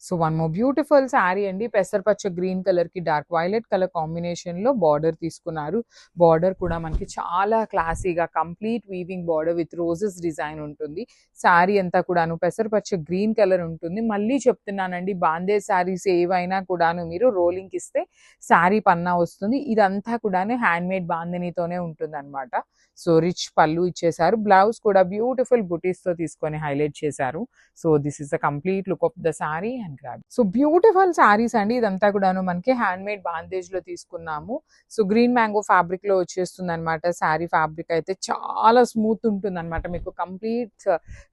So one more beautiful sari అండి. పెసరపచ్చ green కలర్‌కి dark violet colour కాంబినేషన్‌లో బార్డర్ తీసుకున్నారు. బార్డర్ కూడా మనకి చాలా క్లాసీగా complete weaving border with roses design ఉంటుంది. శారీ అంతా కూడాను పెసరపచ్చ గ్రీన్ కలర్ ఉంటుంది. మళ్ళీ చెప్తున్నానండి, బాందేజ్ శారీస్ ఏవైనా కూడాను మీరు రోలింగ్‌కి ఇస్తే శారీ పన్నా వస్తుంది. ఇదంతా కూడాను హ్యాండ్‌మేడ్ బాందినీతోనే ఉంటుందన్నమాట. సో రిచ్ పళ్ళు ఇచ్చేసారు. బ్లౌజ్ కూడా బ్యూటిఫుల్ బుటీస్‌తో తీసుకొని హైలైట్ చేశారు. So this is the complete look of the sari and grab. So beautiful saris అండి. ఇదంతా కూడాను మనకి హ్యాండ్‌మేడ్ బాందేజ్‌లో తీసుకున్నాము. సో గ్రీన్ మ్యాంగో ఫ్యాబ్రిక్‌లో వచ్చేస్తుందన్నమాట. శారీ ఫ్యాబ్రిక్ అయితే చాలా స్మూత్ ఉంటుందన్నమాట. మీకు కంప్లీట్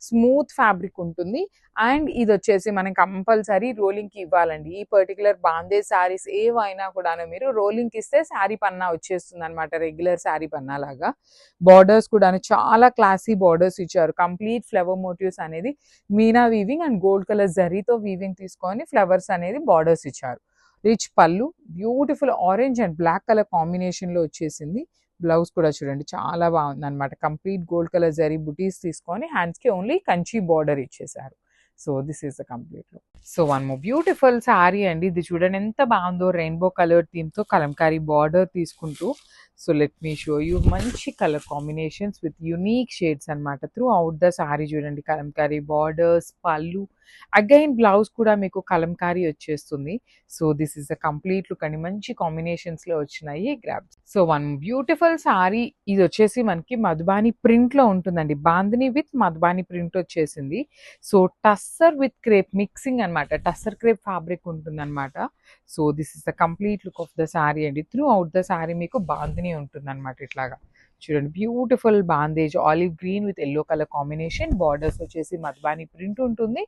స్మూత్ ఫ్యాబ్రిక్ ఉంటుంది. అండ్ ఇదొచ్చేసి మనం కంపల్సరీ రోలింగ్‌కి ఇవ్వాలండి. ఈ పర్టిక్యులర్ బాందేజ్ శారీస్ ఏవైనా కూడాను మీరు రోలింగ్‌కి ఇస్తే శారీ పన్నా వచ్చేస్తుందన్నమాట. రెగ్యులర్ శారీ పన్నా లాగా. బార్డర్స్ కూడాను చాలా క్లాసీ బార్డర్స్ ఇచ్చారు. కంప్లీట్ ఫ్లవర్ మోటివ్స్ అనేది meena weaving and gold colour జరీతో వీవింగ్ తీసుకొని ఫ్లవర్స్ అనేది బార్డర్స్ ఇచ్చారు. Rich pallu beautiful orange and black colour కాంబినేషన్‌లో వచ్చేసింది. బ్లౌజ్ కూడా చూడండి చాలా బాగుందన్నమాట. కంప్లీట్ గోల్డ్ కలర్ జరీ బుటీస్ తీసుకొని హ్యాండ్స్‌కి ఓన్లీ కంచి బార్డర్ ఇచ్చేసారు. So this is the complete look. So one more beautiful sari అండి. ఇది చూడండి ఎంత బాగుందో, రెయిన్బో కలర్ థీమ్‌తో కలంకారీ బార్డర్ తీసుకుంటూ. So let me show you మంచి colour combinations with unique shades అన్నమాట. త్రూ అవుట్ ద శారీ చూడండి కలంకారీ బార్డర్స్, పళ్ళు, అగైన్ బ్లౌజ్ కూడా మీకు కలంకారీ వచ్చేస్తుంది. So this is the complete look అండి. మంచి కాంబినేషన్స్‌లో వచ్చినాయి గ్రాబ్స్. So one beautiful sari. ఇది వచ్చేసి మనకి మధుబాని ప్రింట్‌లో ఉంటుందండి. బాందిని విత్ మధుబాని ప్రింట్ వచ్చేసింది. So tussar with crepe mixing అన్నమాట. టస్సర్ క్రేప్ ఫ్యాబ్రిక్ ఉంటుందన్నమాట. So this is the complete look of the sari అండి. త్రూ అవుట్ ద శారీ మీకు బాందిని ఉంటుందన్నమాట. ఇట్లాగా చూడండి beautiful bandhej olive green with yellow colour combination. Borders వచ్చేసి మధుబాని ప్రింట్ ఉంటుంది.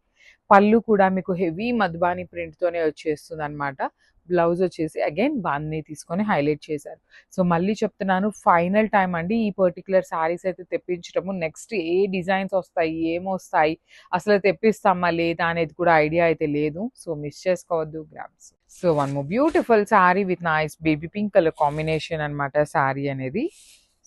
పళ్ళు కూడా మీకు హెవీ మధుబాని ప్రింట్‌తోనే వచ్చేస్తుందన్నమాట. బ్లౌజ్ వచ్చేసి అగైన్ బాందిని తీసుకొని హైలైట్ చేశారు. సో మళ్ళీ చెప్తున్నాను, ఫైనల్ టైమ్ అండి ఈ పర్టిక్యులర్ శారీస్ అయితే తెప్పించడము. నెక్స్ట్ ఏ డిజైన్స్ వస్తాయి, ఏమొస్తాయి, అసలు తెప్పిస్తామా లేదా అనేది కూడా ఐడియా అయితే లేదు. సో మిస్ చేసుకోవద్దు grabs. So one more beautiful sari with nice baby pink colour combination అన్నమాట శారీ అనేది.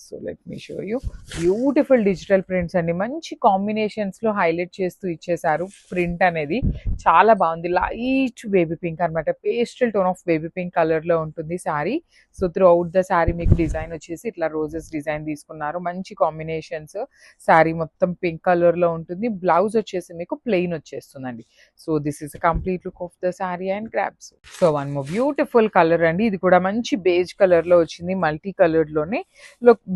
So let me show you. Beautiful digital prints అండి. మంచి కాంబినేషన్స్‌లో హైలైట్ చేస్తూ ఇచ్చేసారు. ప్రింట్ అనేది చాలా బాగుంది. లైట్ బేబీ పింక్ అన్నమాట. Pastel tone of baby pink కలర్‌లో ఉంటుంది sari. So through out the sari మీకు డిజైన్ వచ్చేసి ఇట్లా రోజెస్ డిజైన్ తీసుకున్నారు. మంచి కాంబినేషన్స్. శారీ మొత్తం పింక్ కలర్‌లో ఉంటుంది. బ్లౌజ్ వచ్చేసి మీకు ప్లెయిన్ వచ్చేస్తుందండి. So this is complete look of the sari and grabs. So one more beautiful colour అండి. ఇది కూడా మంచి బేజ్ కలర్‌లో వచ్చింది. మల్టీ కలర్‌లోనే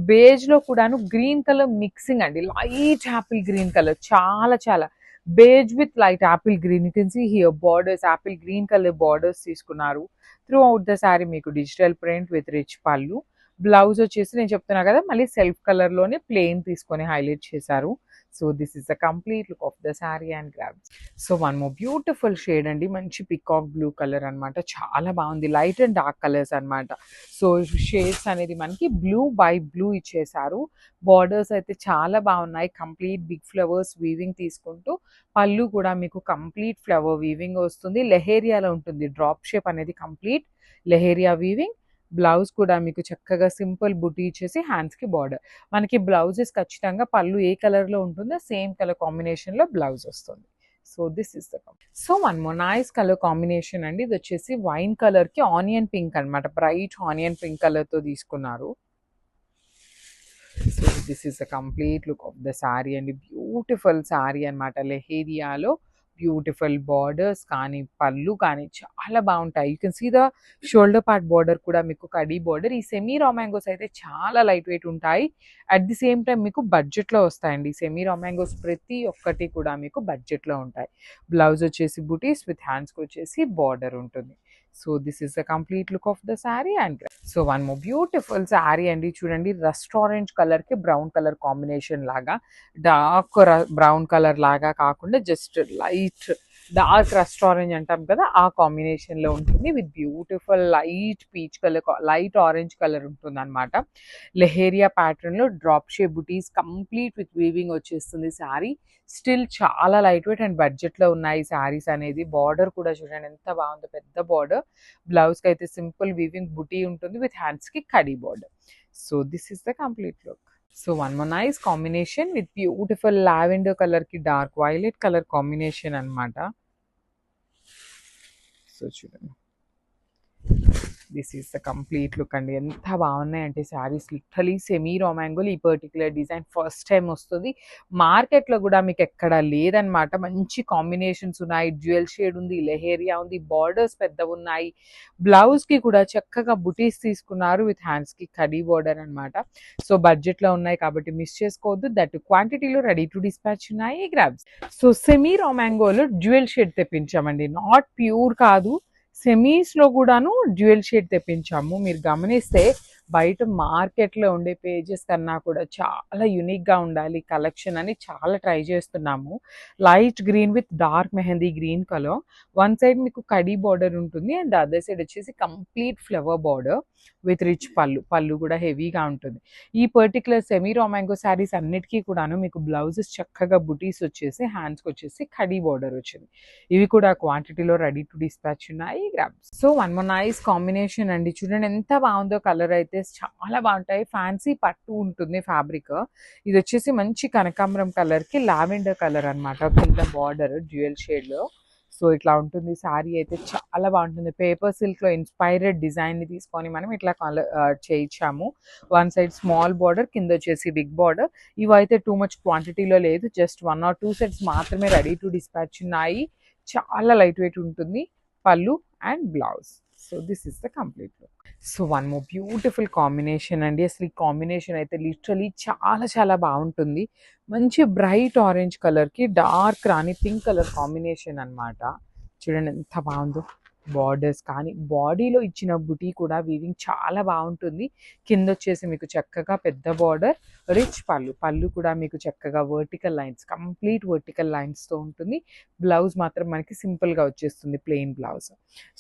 బేజ్ లో కూడాను గ్రీన్ కలర్ మిక్సింగ్ అండి. లైట్ యాపిల్ గ్రీన్ కలర్, చాలా చాలా beige with light apple green. You can see here borders apple green colour borders తీసుకున్నారు. త్రూ అవుట్ ద శారీ మీకు digital print with rich pallu. Blouse వచ్చేసి నేను చెప్తున్నా కదా, మళ్ళీ సెల్ఫ్ కలర్ లోనే ప్లెయిన్ తీసుకొని హైలైట్ చేశారు. So this is the complete look of the sari and grabs. So one more beautiful shade అండి. మంచి పికాక్ బ్లూ కలర్ అన్నమాట. చాలా బాగుంది. లైట్ అండ్ డార్క్ కలర్స్ అన్నమాట. సో షేడ్స్ అనేది మనకి బ్లూ బై బ్లూ ఇచ్చేసారు. బార్డర్స్ అయితే చాలా బాగున్నాయి. కంప్లీట్ బిగ్ ఫ్లవర్స్ వీవింగ్ తీసుకుంటూ పళ్ళు కూడా మీకు కంప్లీట్ ఫ్లవర్ వీవింగ్ వస్తుంది. లెహేరియాలో ఉంటుంది. డ్రాప్ షేప్ అనేది కంప్లీట్ లెహేరియా వీవింగ్. బ్లౌజ్ కూడా మీకు చక్కగా సింపుల్ బుటీ ఇచ్చేసి హ్యాండ్స్కి బార్డర్. మనకి బ్లౌజెస్ ఖచ్చితంగా పళ్ళు ఏ కలర్లో ఉంటుందో సేమ్ కలర్ కాంబినేషన్లో బ్లౌజ్ వస్తుంది. So this is the so one more nice colour combination అండి. ఇది వచ్చేసి వైన్ కలర్కి ఆనియన్ పింక్ అనమాట. బ్రైట్ ఆనియన్ పింక్ కలర్తో తీసుకున్నారు. So this is the complete look of the sari అండి. బ్యూటిఫుల్ శారీ అనమాట. లెహేరియాలో బ్యూటిఫుల్ బార్డర్స్ కానీ పళ్ళు కానీ చాలా బాగుంటాయి. You can see the shoulder part border కూడా మీకు కడీ బార్డర్. ఈ సెమీ రామాంగోస్ అయితే చాలా లైట్ వెయిట్ ఉంటాయి. అట్ ది సేమ్ టైం మీకు బడ్జెట్లో వస్తాయండి. సెమీ రామాంగోస్ ప్రతి ఒక్కటి కూడా మీకు బడ్జెట్లో ఉంటాయి. బ్లౌజ్ వచ్చేసి బుటీస్ విత్ హ్యాండ్స్కి వచ్చేసి బార్డర్ ఉంటుంది. So this is the complete look of the sari and so one more beautiful sari అండి. చూడండి రస్ట్ ఆరెంజ్ కలర్కి బ్రౌన్ కలర్ కాంబినేషన్ లాగా, డార్క్ బ్రౌన్ కలర్ లాగా కాకుండా just light dark rust orange అంటాం కదా, ఆ కాంబినేషన్లో ఉంటుంది. With beautiful light peach colour, light orange colour ఉంటుంది అనమాట. లెహేరియా ప్యాటర్న్లో drop shape buttis complete with weaving వచ్చేస్తుంది శారీ. స్టిల్ చాలా లైట్ వెయిట్ అండ్ బడ్జెట్లో ఉన్నాయి శారీస్ అనేది. బార్డర్ కూడా చూడండి ఎంత బాగుందో, పెద్ద బార్డర్. బ్లౌజ్కి అయితే సింపుల్ వీవింగ్ బుటీ ఉంటుంది విత్ హ్యాండ్స్కి khadi border. So this is the complete look. So one more nice combination with beautiful lavender కలర్కి డార్క్ వైలెట్ కలర్ కాంబినేషన్ అనమాట. సో చూడండి, this is the complete look అండి. ఎంత బాగున్నాయంటే శారీస్, లిటరలీ సెమీ రామాంగోల్. ఈ పర్టికులర్ డిజైన్ ఫస్ట్ టైం వస్తుంది మార్కెట్లో కూడా, మీకు ఎక్కడ లేదనమాట. మంచి కాంబినేషన్స్ ఉన్నాయి, డ్యూయల్ షేడ్ ఉంది, లెహేరియా ఉంది, బార్డర్స్ పెద్దగా ఉన్నాయి. బ్లౌజ్కి కూడా చక్కగా బుటీస్ తీసుకున్నారు విత్ హ్యాండ్స్కి కడీ బార్డర్ అనమాట. సో బడ్జెట్లో ఉన్నాయి కాబట్టి మిస్ చేసుకోవద్దు. దట్ క్వాంటిటీలో రెడీ టు డిస్పాచ్ ఉన్నాయి గ్రాబ్స్. సో సెమీ రామాంగోలో డ్యూయల్ షేడ్ తెప్పించామండి, నాట్ ప్యూర్ కాదు, సెమీస్లో కూడాను డ్యూయల్ షేడ్ తెప్పించాము. మీరు గమనిస్తే బయట మార్కెట్లో ఉండే పేజెస్ కన్నా కూడా చాలా యూనిక్గా ఉండాలి కలెక్షన్ అని చాలా ట్రై చేస్తున్నాము. Light green with dark mehndi green colour, one side మీకు కడీ బార్డర్ ఉంటుంది అండ్ అదర్ సైడ్ వచ్చేసి complete flower border with rich పళ్ళు. పళ్ళు కూడా హెవీగా ఉంటుంది. ఈ పర్టికులర్ సెమీ రామాంగో శారీస్ అన్నిటికీ కూడాను మీకు బ్లౌజెస్ చక్కగా బుటీస్ వచ్చేసి, హ్యాండ్స్కి వచ్చేసి కడీ బార్డర్ వచ్చింది. ఇవి కూడా క్వాంటిటీలో రెడీ టు డిస్పాచ్ ఉన్నాయి grabs. So one more nice combination అండి, చూడండి ఎంత బాగుందో. కలర్ అయితే చాలా బాగుంటాయి. ఫ్యాన్సీ పట్టు ఉంటుంది ఫ్యాబ్రిక్. ఇది వచ్చేసి మంచి కనకాంబరం కలర్కి లావెండర్ కలర్ అనమాట, కింద బార్డర్ డ్యూయల్ షేడ్లో. సో ఇట్లా ఉంటుంది శారీ అయితే, చాలా బాగుంటుంది. పేపర్ సిల్క్లో ఇన్స్పైర్డ్ డిజైన్ని తీసుకొని మనం ఇట్లా కలర్ చేయించాము. వన్ సైడ్ స్మాల్ బార్డర్, కింద వచ్చేసి బిగ్ బార్డర్. ఇవైతే టూ మచ్ క్వాంటిటీలో లేదు, జస్ట్ 1 or 2 సెట్స్ మాత్రమే రెడీ టు డిస్పాచ్ ఉన్నాయి. చాలా లైట్ వెయిట్ ఉంటుంది పళ్ళు and blouse. So this is the complete look. So one more beautiful combination అండి. అసలు ఈ కాంబినేషన్ అయితే లిటరలీ చాలా బాగుంటుంది. మంచి బ్రైట్ ఆరెంజ్ కలర్కి డార్క్ రాణి పింక్ కలర్ కాంబినేషన్ అనమాట. చూడండి ఎంత బాగుందో. బార్డర్స్ కానీ బాడీలో ఇచ్చిన బుటీ కూడా వీవింగ్ చాలా బాగుంటుంది. కింద వచ్చేసి మీకు చక్కగా పెద్ద బార్డర్, రిచ్ పళ్ళు. పళ్ళు కూడా మీకు చక్కగా వర్టికల్ లైన్స్, కంప్లీట్ వర్టికల్ లైన్స్తో ఉంటుంది. బ్లౌజ్ మాత్రం మనకి సింపుల్గా వచ్చేస్తుంది, ప్లెయిన్ బ్లౌజ్.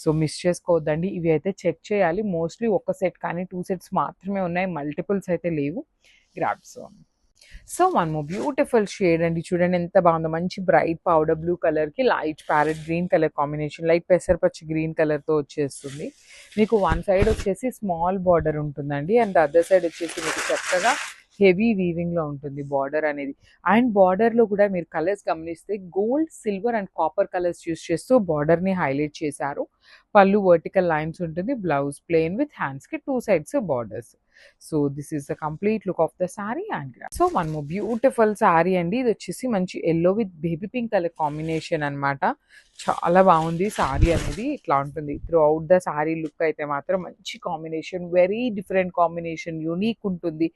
సో మిస్ చేసుకోవద్దండి. ఇవి అయితే చెక్ చేయాలి. మోస్ట్లీ ఒక సెట్ కానీ 2 సెట్స్ మాత్రమే ఉన్నాయి, మల్టిపుల్స్ అయితే లేవు. Grabs. So one more beautiful shade అండి, చూడండి ఎంత బాగుందో. మంచి బ్రైట్ పౌడర్ బ్లూ కలర్కి light parrot green colour combination, light పెసరపచ్చి గ్రీన్ కలర్తో వచ్చేస్తుంది. మీకు వన్ సైడ్ వచ్చేసి స్మాల్ బార్డర్ ఉంటుందండి అండ్ అదర్ సైడ్ వచ్చేసి మీకు చక్కగా హెవీ వీవింగ్లో ఉంటుంది బార్డర్ అనేది. అండ్ బార్డర్లో కూడా మీరు కలర్స్ గమనిస్తే gold, silver and copper colours use చేస్తూ బార్డర్ని హైలైట్ చేశారు. పళ్ళు వర్టికల్ లైన్స్ ఉంటుంది, బ్లౌజ్ ప్లెయిన్ విత్ హ్యాండ్స్కి 2 sides borders. So this is the complete look of the sari. And so one more beautiful sari అండి. ఇది వచ్చేసి మంచి yellow with baby pink colour combination అనమాట. చాలా బాగుంది శారీ అనేది. ఇట్లా ఉంటుంది through out the sari. Look అయితే మాత్రం మంచి combination, very different combination, unique ఉంటుంది.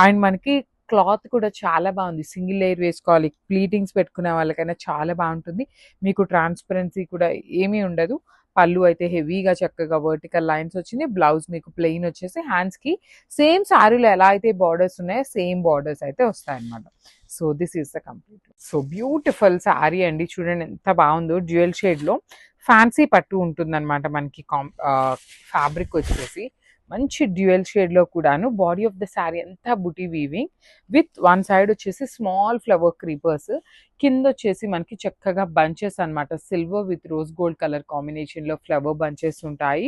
అండ్ మనకి క్లాత్ కూడా చాలా బాగుంది. సింగిల్ లేయర్ వేసుకోవాలి, ప్లీటింగ్స్ పెట్టుకునే వాళ్ళకైనా చాలా బాగుంటుంది. మీకు ట్రాన్స్పరెన్సీ కూడా ఏమీ ఉండదు. పళ్ళు అయితే హెవీగా చక్కగా వర్టికల్ లైన్స్ వచ్చింది. బ్లౌజ్ మీకు ప్లెయిన్ వచ్చేసి హ్యాండ్స్కి సేమ్ శారీలో ఎలా అయితే బార్డర్స్ ఉన్నాయో సేమ్ బార్డర్స్ అయితే వస్తాయన్నమాట. So this is the complete. So beautiful sari అండి, చూడండి ఎంత బాగుందో. డ్యూయల్ షేడ్లో ఫ్యాన్సీ పట్టు ఉంటుందన్నమాట మనకి. ఫ్యాబ్రిక్ వచ్చేసి మంచి డ్యూయల్ షేడ్లో కూడాను. బాడీ ఆఫ్ ద శారీ అంతా బుటీ వీవింగ్ విత్ వన్ సైడ్ వచ్చేసి స్మాల్ ఫ్లవర్ క్రీపర్స్, కింద వచ్చేసి మనకి చక్కగా బంచెస్ అనమాట. Silver with rose gold colour కాంబినేషన్లో ఫ్లవర్ బంచెస్ ఉంటాయి.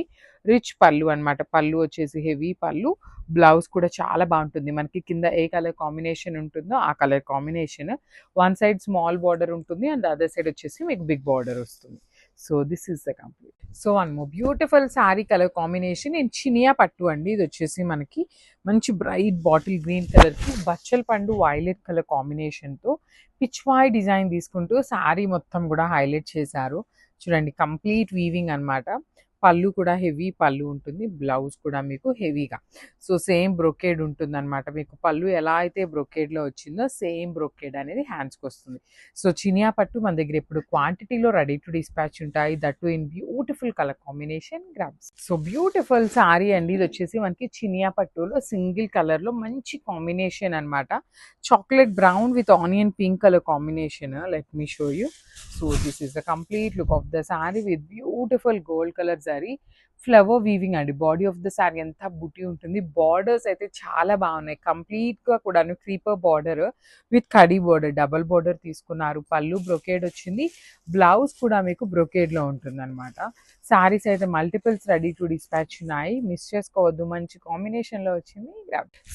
రిచ్ పళ్ళు అనమాట. పళ్ళు వచ్చేసి హెవీ పళ్ళు. బ్లౌజ్ కూడా చాలా బాగుంటుంది. మనకి కింద ఏ కలర్ కాంబినేషన్ ఉంటుందో ఆ colour combination. One side small border ఉంటుంది అండ్ అదర్ సైడ్ వచ్చేసి మీకు బిగ్ బార్డర్ వస్తుంది. So this is the complete. So one more beautiful sari colour combination in Chiniya పట్టు అండి. ఇది వచ్చేసి మనకి మంచి బ్రైట్ బాటిల్ గ్రీన్ కలర్కి బచ్చల పండు వైలెట్ కలర్ కాంబినేషన్తో పిచ్వాయ్ డిజైన్ తీసుకుంటూ శారీ మొత్తం కూడా హైలైట్ చేశారు. చూడండి కంప్లీట్ వీవింగ్ అనమాట. పళ్ళు కూడా హెవీ పళ్ళు ఉంటుంది. బ్లౌజ్ కూడా మీకు హెవీగా. సో సేమ్ బ్రొకేడ్ ఉంటుంది అనమాట. మీకు పళ్ళు ఎలా అయితే బ్రొకేడ్లో వచ్చిందో సేమ్ బ్రొకేడ్ అనేది హ్యాండ్స్కి వస్తుంది. సో చినియా పట్టు మన దగ్గర ఇప్పుడు క్వాంటిటీలో రెడీ టు డిస్పాచ్ ఉంటాయి. That in beautiful colour combination grabs. So beautiful sari అండి. ఇది వచ్చేసి మనకి చినియా పట్టులో సింగిల్ కలర్లో మంచి కాంబినేషన్ అనమాట. Chocolate brown with onion pink colour combination. Let me show you. So this is the complete look of the sari with beautiful gold colour zari flower weaving అండి. Body of the sari అంతా బుటీ ఉంటుంది. బార్డర్స్ అయితే చాలా బాగున్నాయి. కంప్లీట్గా కూడా creeper border with khadi border, double border తీసుకున్నారు. పళ్ళు బ్రొకేడ్ వచ్చింది. బ్లౌజ్ కూడా మీకు బ్రొకేడ్లో ఉంటుంది అనమాట. శారీస్ అయితే మల్టిపుల్స్ రెడీ టు డిస్పాచ్ ఉన్నాయి, మిస్ చేసుకోవద్దు. మంచి కాంబినేషన్లో వచ్చింది.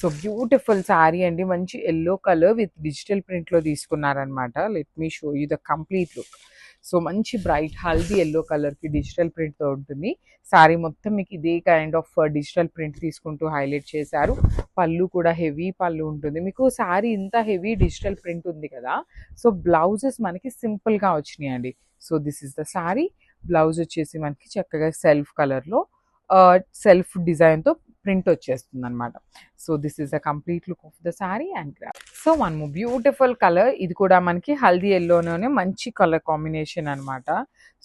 సో బ్యూటిఫుల్ శారీ అండి. మంచి ఎల్లో కలర్ విత్ డిజిటల్ ప్రింట్లో తీసుకున్నారనమాట. Let me show you the complete look. So మంచి బ్రైట్ హల్దీ ఎల్లో కలర్కి డిజిటల్ ప్రింట్తో ఉంటుంది. శారీ మొత్తం మీకు ఇదే కైండ్ ఆఫ్ డిజిటల్ ప్రింట్ తీసుకుంటూ హైలైట్ చేశారు. పళ్ళు కూడా హెవీ పళ్ళు ఉంటుంది. మీకు శారీ ఇంత హెవీ డిజిటల్ ప్రింట్ ఉంది కదా, సో బ్లౌజెస్ మనకి సింపుల్గా వచ్చినాయండి. So this is the sari. Blouse వచ్చేసి మనకి చక్కగా సెల్ఫ్ కలర్లో సెల్ఫ్ డిజైన్తో ప్రింట్ వచ్చేస్తుంది అనమాట. So this is the complete look of the sari and grab. So one beautiful colour, ఇది కూడా మనకి హల్దీ ఎల్లోనే మంచి కలర్ కాంబినేషన్ అనమాట.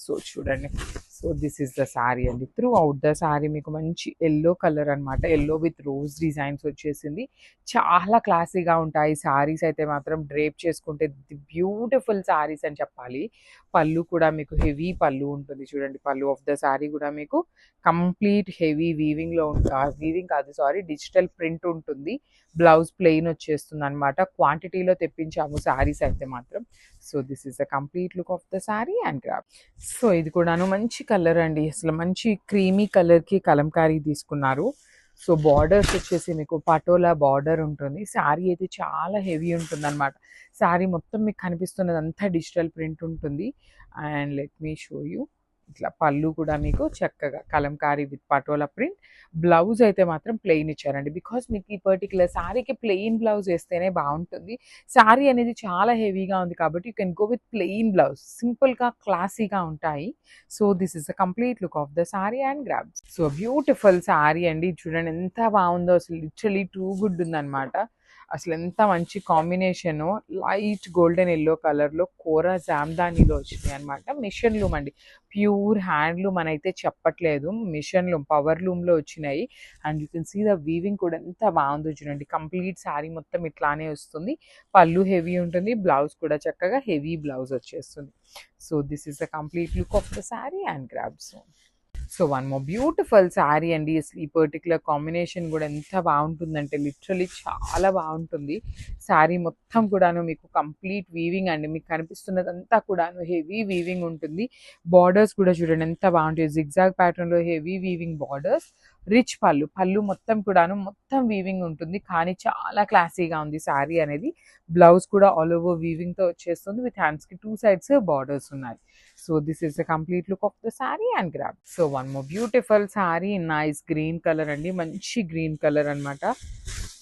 సో చూడండి, so this is the sari అండి. త్రూ అవుట్ ద శారీ మీకు మంచి ఎల్లో కలర్ అనమాట. ఎల్లో విత్ రోజ్ డిజైన్స్ వచ్చేసింది. చాలా క్లాసీగా ఉంటాయి శారీస్ అయితే మాత్రం. డ్రేప్ చేసుకుంటే బ్యూటిఫుల్ శారీస్ అని చెప్పాలి. పళ్ళు కూడా మీకు హెవీ పళ్ళు ఉంటుంది. చూడండి, పళ్ళు ఆఫ్ ద శారీ కూడా మీకు కంప్లీట్ హెవీ వీవింగ్లో వీవింగ్ కాదు సారీ డిజిటల్ ప్రింట్ ఉంటుంది. బ్లౌజ్ ప్లెయిన్ వచ్చేస్తుంది అనమాట. క్వాంటిటీలో తెప్పించాము శారీస్ అయితే మాత్రం. So this is the complete look of the sari and grab. So ఇది కూడాను మంచి కలర్ అండి. అసలు మంచి క్రీమీ కలర్కి కలంకారీ తీసుకున్నారు. సో బార్డర్స్ వచ్చేసి మీకు పటోలా బార్డర్ ఉంటుంది. శారీ అయితే చాలా హెవీ ఉంటుంది అనమాట. శారీ మొత్తం మీకు కనిపిస్తున్నది అంతా డిజిటల్ ప్రింట్ ఉంటుంది. And let me show you. ఇట్లా పళ్ళు కూడా మీకు చక్కగా Kalamkari with patola print. Blouse అయితే మాత్రం ప్లెయిన్ ఇచ్చారండి. బికాస్ మీకు ఈ పర్టికులర్ శారీకి ప్లెయిన్ బ్లౌజ్ వేస్తేనే బాగుంటుంది. శారీ అనేది చాలా హెవీగా ఉంది కాబట్టి you can go with plain blouse. సింపుల్గా క్లాసీగా ఉంటాయి. So this is the complete look of the sari and grab. So beautiful sari అండి. చూడండి ఎంత బాగుందో, అసలు లిటరలీ టూ గుడ్ ఉందన్నమాట. అసలు ఎంత మంచి కాంబినేషను. లైట్ గోల్డెన్ ఎల్లో కలర్లో కోరా జామ్దానీలో వచ్చినాయి అనమాట. మిషన్ లూమ్ అండి, ప్యూర్ హ్యాండ్లూమ్ అని అయితే చెప్పట్లేదు. మిషన్ లూమ్, పవర్ లూమ్లో వచ్చినాయి. And you can see the weaving కూడా ఎంత బాగుందో చూడండి. కంప్లీట్ శారీ మొత్తం ఇట్లానే వస్తుంది. పళ్ళు హెవీ ఉంటుంది. బ్లౌజ్ కూడా చక్కగా హెవీ బ్లౌజ్ వచ్చేస్తుంది. So this is the complete look of the sari and grabs. So one more beautiful sari అండి. ఈ పర్టికులర్ కాంబినేషన్ కూడా ఎంత బాగుంటుందంటే లిటరలీ చాలా బాగుంటుంది. శారీ మొత్తం కూడాను మీకు కంప్లీట్ వీవింగ్ అండి. మీకు కనిపిస్తున్నదంతా కూడాను హెవీ వీవింగ్ ఉంటుంది. బార్డర్స్ కూడా చూడండి ఎంత బాగుంటాయి. జిగ్జాగ్ ప్యాటర్న్లో హెవీ వీవింగ్ బార్డర్స్. రిచ్ పళ్ళు, పళ్ళు మొత్తం కూడాను మొత్తం వీవింగ్ ఉంటుంది. కానీ చాలా క్లాసీగా ఉంది శారీ అనేది. బ్లౌజ్ కూడా ఆల్ ఓవర్ వీవింగ్తో వచ్చేస్తుంది. విత్ హ్యాండ్స్కి టూ సైడ్స్ బార్డర్స్ ఉన్నాయి. So this is the complete look of the sari and grab. So one more beautiful sari, nice green colour అండి. మంచి గ్రీన్ కలర్ అనమాట.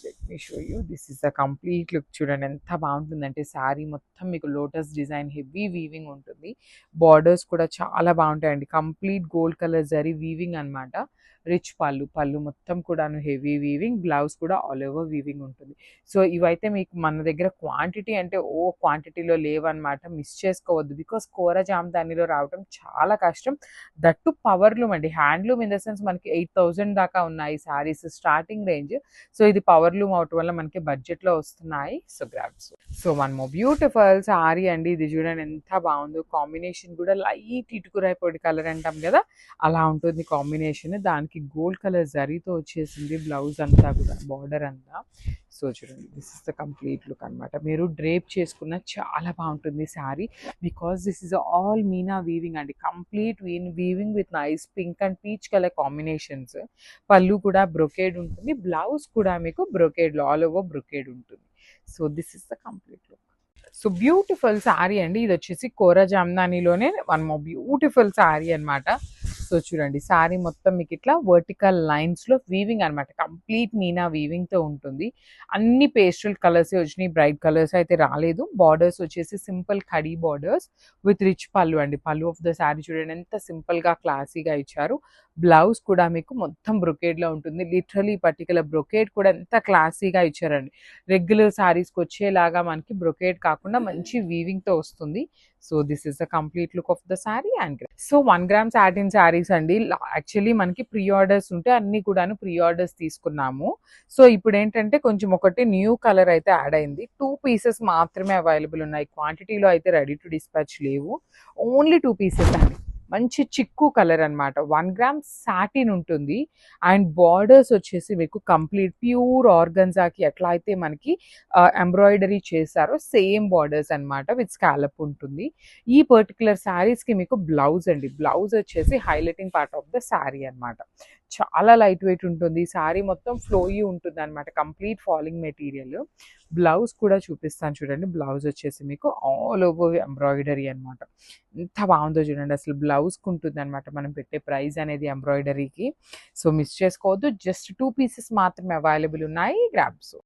Let me show you. This is the complete look. చూడండి ఎంత బాగుంటుందంటే శారీ మొత్తం మీకు lotus design heavy weaving ఉంటుంది. Borders కూడా చాలా బాగుంటాయండి. Complete gold colour zari weaving అనమాట. రిచ్ పళ్ళు, పళ్ళు మొత్తం కూడాను హెవీ వీవింగ్. బ్లౌజ్ కూడా ఆల్ ఓవర్ వీవింగ్ ఉంటుంది. సో ఇవైతే మీకు మన దగ్గర క్వాంటిటీ అంటే క్వాంటిటీలో లేవన్నమాట. మిస్ చేసుకోవద్దు. బికాస్ కోరా జామ్దానీలో రావడం చాలా కష్టం. దట్టు పవర్లూమ్ అండి. హ్యాండ్లూమ్ ఇన్ ద సెన్స్ మనకి 8,000 దాకా ఉన్నాయి శారీస్ స్టార్టింగ్ రేంజ్. సో ఇది పవర్లూమ్ అవటం వల్ల మనకి బడ్జెట్లో వస్తున్నాయి. So grabs. So one more beautiful sari అండి. ఇది చూడండి ఎంత బాగుందో. కాంబినేషన్ కూడా లైట్ ఇటుకురాయి పొడి కలర్ అంటాం కదా, అలా ఉంటుంది కాంబినేషన్. దానికి గోల్డ్ కలర్ జరీతో వచ్చేసింది బ్లౌజ్ అంతా కూడా, బార్డర్ అంతా. సో చూడండి, this is the complete look అనమాట. మీరు డ్రేప్ చేసుకున్న చాలా బాగుంటుంది sari. Because this is all meena weaving అండి. Complete weaving with nice pink and peach colour combinations. పళ్ళు కూడా బ్రొకేడ్ ఉంటుంది. బ్లౌజ్ కూడా మీకు బ్రొకేడ్లో ఆల్ ఓవర్ బ్రొకేడ్ ఉంటుంది. So this is the complete look. So beautiful sari అండి. ఇది వచ్చేసి కోరా జామ్దానీలోనే వన్ మోర్ బ్యూటిఫుల్ శారీ అనమాట. సో చూడండి, శారీ మొత్తం మీకు ఇట్లా వర్టికల్ లైన్స్లో వీవింగ్ అనమాట. కంప్లీట్ మీనా వీవింగ్తో ఉంటుంది. అన్ని పేస్టల్ కలర్సే వచ్చినాయి, బ్రైట్ కలర్స్ అయితే రాలేదు. బార్డర్స్ వచ్చేసి simple khadi borders with rich పళ్ళు అండి. పళ్ళు ఆఫ్ ద శారీ చూడండి ఎంత సింపుల్గా క్లాసీగా ఇచ్చారు. బ్లౌజ్ కూడా మీకు మొత్తం బ్రొకేడ్లో ఉంటుంది. లిటరలీ పర్టికులర్ బ్రొకేడ్ కూడా ఎంత క్లాసీగా ఇచ్చారండి. రెగ్యులర్ శారీస్కి వచ్చేలాగా మనకి బ్రొకేడ్ కాకుండా మంచి వీవింగ్తో వస్తుంది. So this is the complete look of the sari and so 1 gram satin saris అండి. యాక్చువల్లీ మనకి ప్రీ ఆర్డర్స్ ఉంటే అన్ని కూడాను ప్రీ ఆర్డర్స్ తీసుకున్నాము. సో ఇప్పుడు ఏంటంటే కొంచెం ఒకటి న్యూ కలర్ అయితే యాడ్ అయింది. 2 పీసెస్ మాత్రమే అవైలబుల్ ఉన్నాయి. క్వాంటిటీలో అయితే రెడీ టు డిస్పాచ్ లేవు. ఓన్లీ 2 పీసెస్ అండి. మంచి చిక్కు కలర్ అనమాట. 1 గ్రామ్ సాటిన్ ఉంటుంది. అండ్ బార్డర్స్ వచ్చేసి మీకు కంప్లీట్ ప్యూర్ ఆర్గన్జాకి ఎట్లా అయితే మనకి ఎంబ్రాయిడరీ చేశారో సేమ్ బార్డర్స్ అనమాట. విత్ స్కాలప్ ఉంటుంది. ఈ పర్టికులర్ శారీస్కి మీకు బ్లౌజ్ అండి. బ్లౌజ్ వచ్చేసి highlighting part of the sari అనమాట. చాలా లైట్ వెయిట్ ఉంటుంది. శారీ మొత్తం ఫ్లోయీ ఉంటుందనమాట. Complete falling material. బ్లౌజ్ కూడా చూపిస్తాను చూడండి. బ్లౌజ్ వచ్చేసి మీకు ఆల్ ఓవర్ ఎంబ్రాయిడరీ అనమాట. ఎంత బాగుందో చూడండి. అసలు బ్లౌజ్‌కి ఉంటుందనమాట మనం పెట్టే ప్రైస్ అనేది ఎంబ్రాయిడరీకి. సో, మిస్ చేసుకోవద్దు. జస్ట్ 2 పీసెస్ మాత్రమే అవైలబుల్ ఉన్నాయి. Grab so